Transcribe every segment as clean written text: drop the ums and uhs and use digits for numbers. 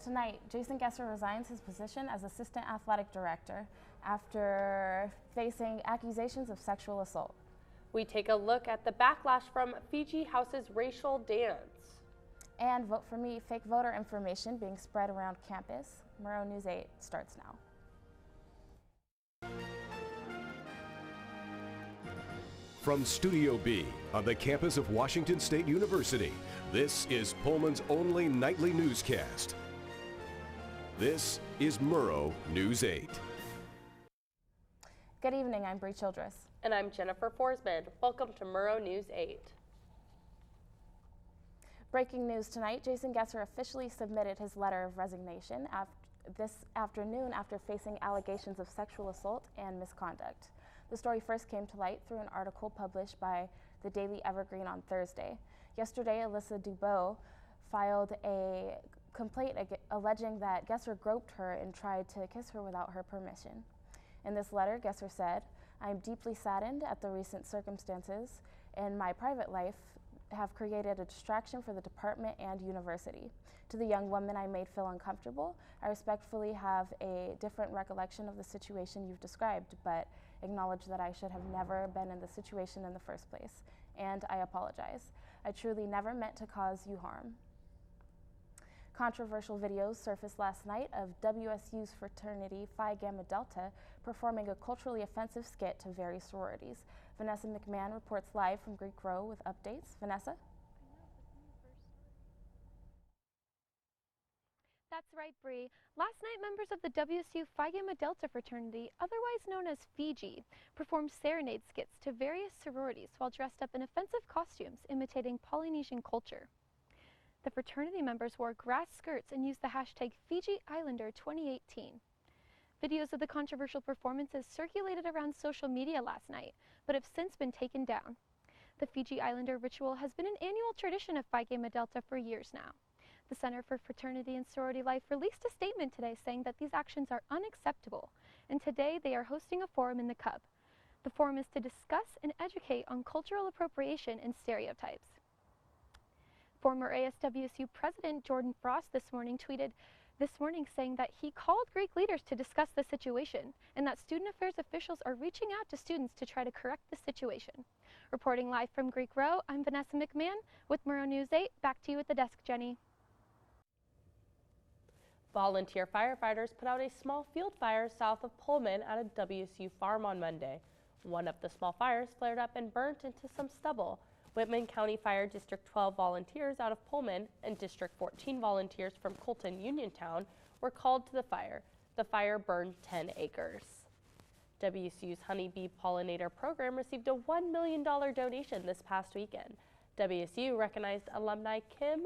Tonight, Jason Gesser resigns his position as Assistant Athletic Director after facing accusations of sexual assault. We take a look at the backlash from Fiji House's racial dance. And Vote for Me, fake voter information being spread around campus. Murrow News 8 starts now. From Studio B on the campus of Washington State University, this is Pullman's only nightly newscast. This is Murrow News 8. Good evening, I'm Bree Childress. And I'm Jennifer Forsman. Welcome to Murrow News 8. Breaking news tonight, Jason Gesser officially submitted his letter of resignation this afternoon after facing allegations of sexual assault and misconduct. The story first came to light through an article published by the Daily Evergreen on Thursday. Yesterday, Alyssa Dubois filed a complaint alleging that Gesser groped her and tried to kiss her without her permission. In this letter, Gesser said, "I am deeply saddened at the recent circumstances in my private life have created a distraction for the department and university. To the young woman I made feel uncomfortable, I respectfully have a different recollection of the situation you've described, but acknowledge that I should have never been in the situation in the first place, and I apologize. I truly never meant to cause you harm." Controversial videos surfaced last night of WSU's fraternity Phi Gamma Delta performing a culturally offensive skit to various sororities. Vanessa McMahon reports live from Greek Row with updates. Vanessa? That's right, Bree. Last night, members of the WSU Phi Gamma Delta fraternity, otherwise known as Fiji, performed serenade skits to various sororities while dressed up in offensive costumes imitating Polynesian culture. The fraternity members wore grass skirts and used the hashtag FijiIslander2018. Videos of the controversial performances circulated around social media last night, but have since been taken down. The Fiji Islander ritual has been an annual tradition of Phi Gamma Delta for years now. The Center for Fraternity and Sorority Life released a statement today saying that these actions are unacceptable, and today they are hosting a forum in the Cub. The forum is to discuss and educate on cultural appropriation and stereotypes. Former ASWSU President Jordan Frost this morning tweeted this morning saying that he called Greek leaders to discuss the situation and that student affairs officials are reaching out to students to try to correct the situation. Reporting live from Greek Row, I'm Vanessa McMahon with Murrow News 8. Back to you at the desk, Jenny. Volunteer firefighters put out a small field fire south of Pullman at a WSU farm on Monday. One of the small fires flared up and burnt into some stubble. Whitman County Fire District 12 volunteers out of Pullman and District 14 volunteers from Colton Uniontown were called to the fire. The fire burned 10 acres. WSU's honeybee pollinator program received a $1 million donation this past weekend. WSU recognized alumni Ken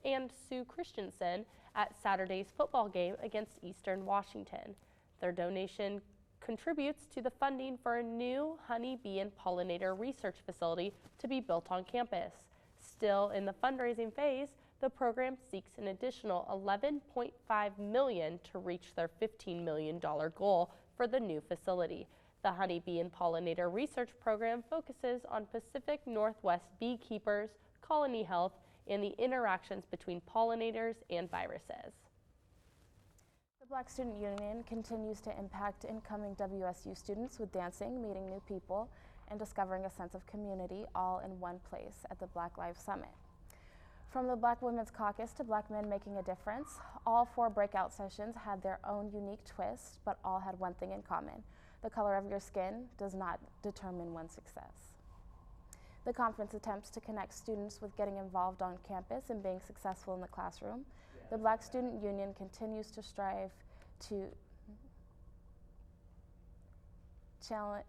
and Sue Christensen at Saturday's football game against Eastern Washington. Their donation contributes to the funding for a new honeybee and pollinator research facility to be built on campus. Still in the fundraising phase, the program seeks an additional $11.5 million to reach their $15 million goal for the new facility. The honeybee and pollinator research program focuses on Pacific Northwest beekeepers, colony health, and the interactions between pollinators and viruses. The Black Student Union continues to impact incoming WSU students with dancing, meeting new people, and discovering a sense of community all in one place at the Black Lives Summit. From the Black Women's Caucus to Black Men Making a Difference, all 4 breakout sessions had their own unique twist, but all had one thing in common. The color of your skin does not determine one's success. The conference attempts to connect students with getting involved on campus and being successful in the classroom. The Black Student Union continues to strive to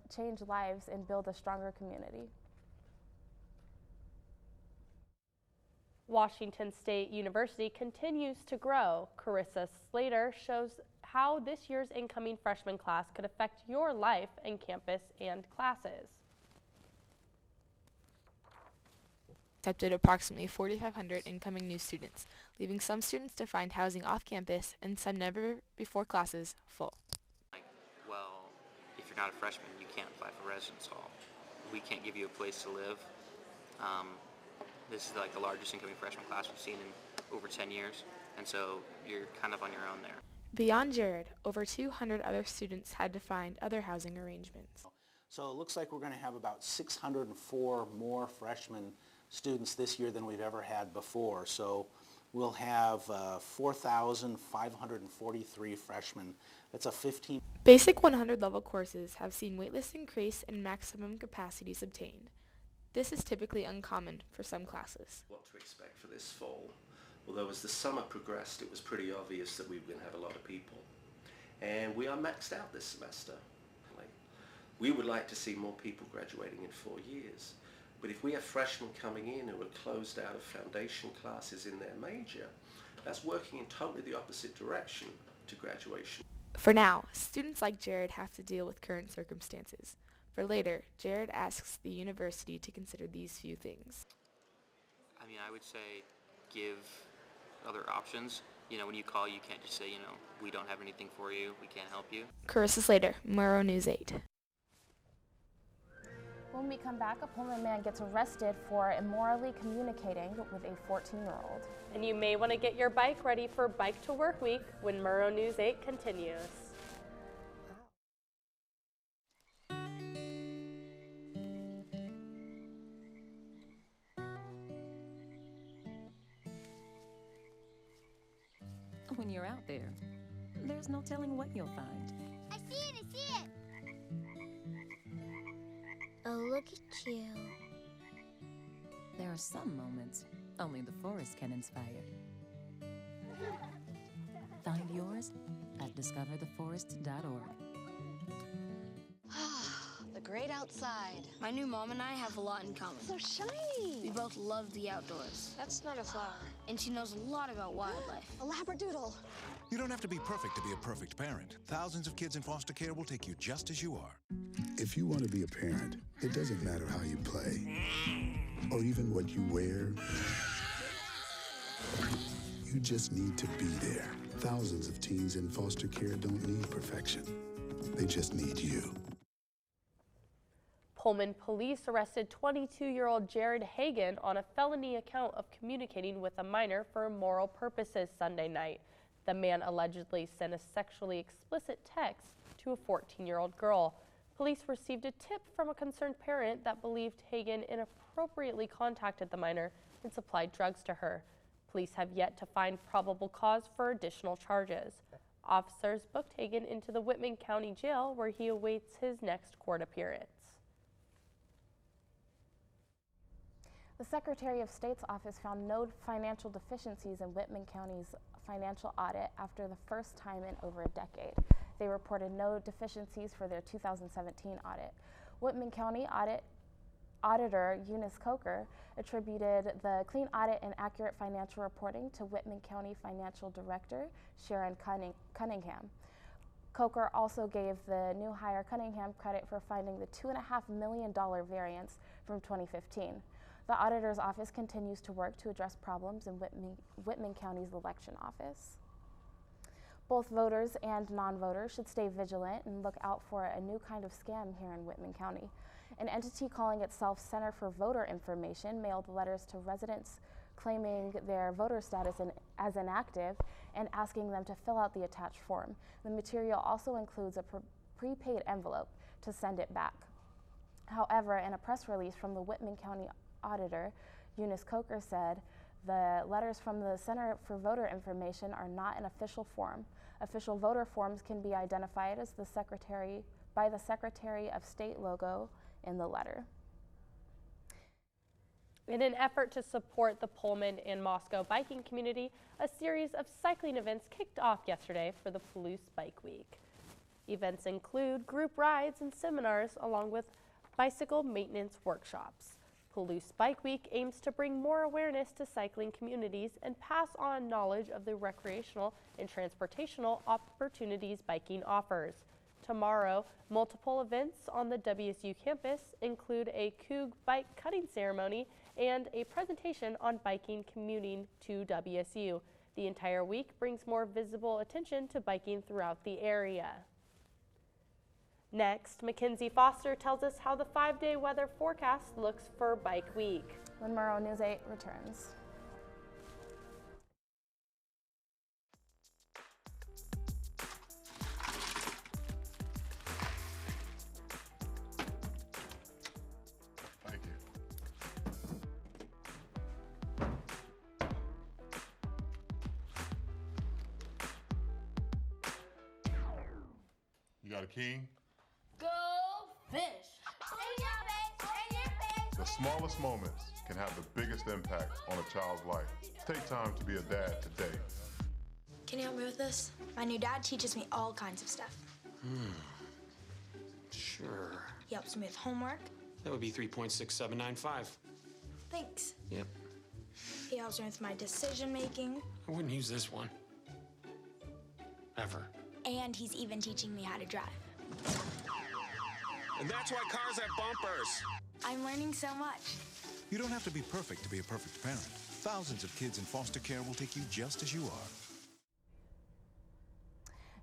change lives and build a stronger community. Washington State University continues to grow. Carissa Slater shows how this year's incoming freshman class could affect your life and campus and classes. Accepted approximately 4,500 incoming new students, leaving some students to find housing off campus and some never before classes full. Well, if you're not a freshman, you can't apply for residence hall. We can't give you a place to live. This is like the largest incoming freshman class we've seen in over 10 years, and so you're kind of on your own there. Beyond Jared, over 200 other students had to find other housing arrangements. So it looks like we're going to have about 604 more freshman students this year than we've ever had before. So we'll have 4,543 freshmen. That's a 15. Basic 100 level courses have seen waitlists increase and maximum capacities obtained. This is typically uncommon for some classes. What to expect for this fall? Although as the summer progressed, it was pretty obvious that we were going to have a lot of people. And we are maxed out this semester. We would like to see more people graduating in 4 years. But if we have freshmen coming in who are closed out of foundation classes in their major, that's working in totally the opposite direction to graduation. For now, students like Jared have to deal with current circumstances. For later, Jared asks the university to consider these few things. I mean, I would say give other options. You know, when you call, you can't just say, you know, we don't have anything for you, we can't help you. Carissa Slater, Murrow News 8. When we come back, a Pullman man gets arrested for immorally communicating with a 14-year-old. And you may want to get your bike ready for Bike to Work Week when Murrow News 8 continues. When you're out there, there's no telling what you'll find. I see it! Oh, look at you. There are some moments only the forest can inspire. Find yours at discovertheforest.org. The great outside. My new mom and I have a lot in common. So shiny. We both love the outdoors. That's not a flower. And she knows a lot about wildlife. A labradoodle. You don't have to be perfect to be a perfect parent. Thousands of kids in foster care will take you just as you are. If you want to be a parent, it doesn't matter how you play or even what you wear. You just need to be there. Thousands of teens in foster care don't need perfection. They just need you. Pullman police arrested 22-year-old Jared Hagan on a felony account of communicating with a minor for immoral purposes Sunday night. The man allegedly sent a sexually explicit text to a 14-year-old girl. Police received a tip from a concerned parent that believed Hagan inappropriately contacted the minor and supplied drugs to her. Police have yet to find probable cause for additional charges. Officers booked Hagan into the Whitman County Jail where he awaits his next court appearance. The Secretary of State's office found no financial deficiencies in Whitman County's financial audit after the first time in over a decade. They reported no deficiencies for their 2017 audit. Whitman County Auditor Eunice Coker attributed the clean audit and accurate financial reporting to Whitman County Financial Director Sharon Cunningham. Coker also gave the new hire Cunningham credit for finding the $2.5 million variance from 2015. The auditor's office continues to work to address problems in Whitman County's election office. Both voters and non-voters should stay vigilant and look out for a new kind of scam here in Whitman County. An entity calling itself Center for Voter Information mailed letters to residents claiming their voter status as inactive and asking them to fill out the attached form. The material also includes a prepaid envelope to send it back. However, in a press release from the Whitman County Auditor, Eunice Coker said, the letters from the Center for Voter Information are not an official form. Official voter forms can be identified as by the Secretary of State logo in the letter. In an effort to support the Pullman and Moscow biking community, a series of cycling events kicked off yesterday for the Palouse Bike Week. Events include group rides and seminars along with bicycle maintenance workshops. Palouse Bike Week aims to bring more awareness to cycling communities and pass on knowledge of the recreational and transportational opportunities biking offers. Tomorrow, multiple events on the WSU campus include a Coug bike cutting ceremony and a presentation on biking commuting to WSU. The entire week brings more visible attention to biking throughout the area. Next, Mackenzie Foster tells us how the 5-day weather forecast looks for Bike Week. When Murrow News 8 returns. king. Go fish! In your face! In your face! The smallest moments can have the biggest impact on a child's life. Take time to be a dad today. Can you help me with this? My new dad teaches me all kinds of stuff. Sure. He helps me with homework. That would be 3.6795. Thanks. Yep. He helps me with my decision making. I wouldn't use this one. Ever. And he's even teaching me how to drive. And that's why cars have bumpers. I'm learning so much. You don't have to be perfect to be a perfect parent. Thousands of kids in foster care will take you just as you are.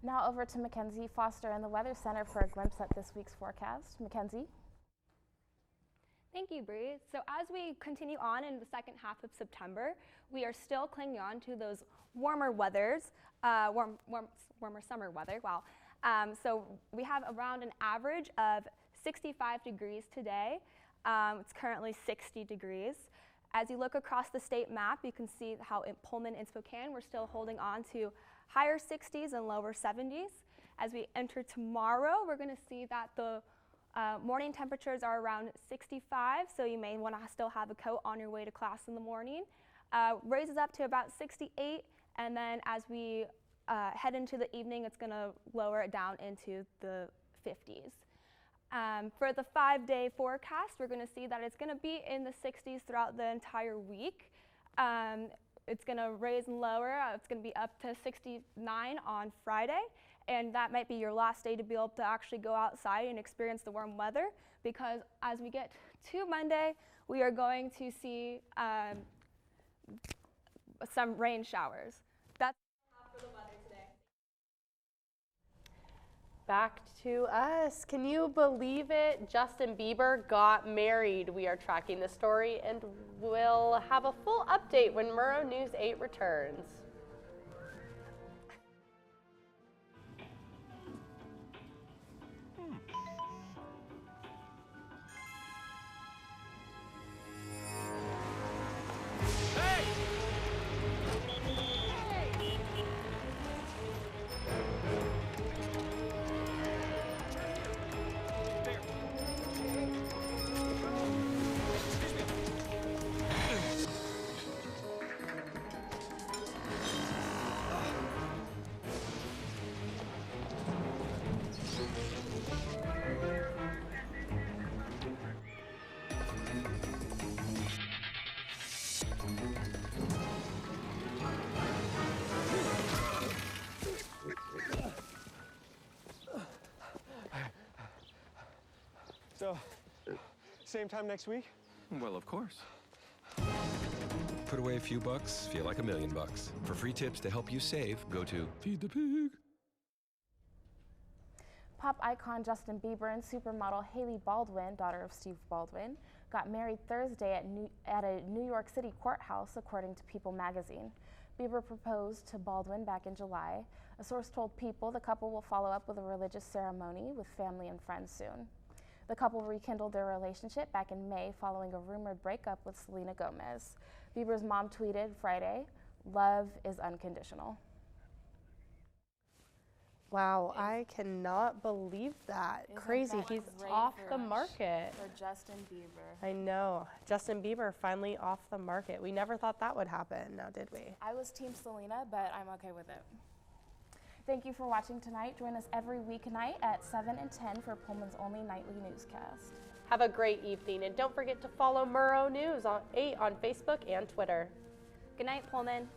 Now over to Mackenzie Foster in the Weather Center for a glimpse at this week's forecast. Mackenzie? Thank you, Bree. So as we continue on in the second half of September, we are still clinging on to those warmer warmer summer weather. Wow. So we have around an average of 65 degrees today. It's currently 60 degrees. As you look across the state map, you can see how in Pullman and Spokane, we're still holding on to higher 60s and lower 70s. As we enter tomorrow, we're going to see that the morning temperatures are around 65, so you may want to still have a coat on your way to class in the morning. Raises up to about 68, and then as we head into the evening, it's going to lower it down into the 50s. For the 5-day forecast, we're going to see that it's going to be in the 60s throughout the entire week. It's going to raise and lower. It's going to be up to 69 on Friday, and that might be your last day to be able to actually go outside and experience the warm weather, because as we get to Monday, we are going to see some rain showers. That's all for the weather today. Back to us. Can you believe it? Justin Bieber got married. We are tracking the story and we'll have a full update when Murrow News 8 returns. So, same time next week? Well, of course. Put away a few bucks, feel like $1 million. For free tips to help you save, go to Feed the Pig. Pop icon Justin Bieber and supermodel Hailey Baldwin, daughter of Steve Baldwin, got married Thursday at a New York City courthouse, according to People magazine. Bieber proposed to Baldwin back in July. A source told People the couple will follow up with a religious ceremony with family and friends soon. The couple rekindled their relationship back in May following a rumored breakup with Selena Gomez. Bieber's mom tweeted Friday, "Love is unconditional." Wow, I cannot believe that. Isn't Crazy, that he's great off for the market. For Justin Bieber. I know, Justin Bieber finally off the market. We never thought that would happen, now did we? I was Team Selena, but I'm okay with it. Thank you for watching tonight. Join us every weeknight at 7 and 10 for Pullman's only nightly newscast. Have a great evening, and don't forget to follow Murrow News 8 on Facebook and Twitter. Good night, Pullman.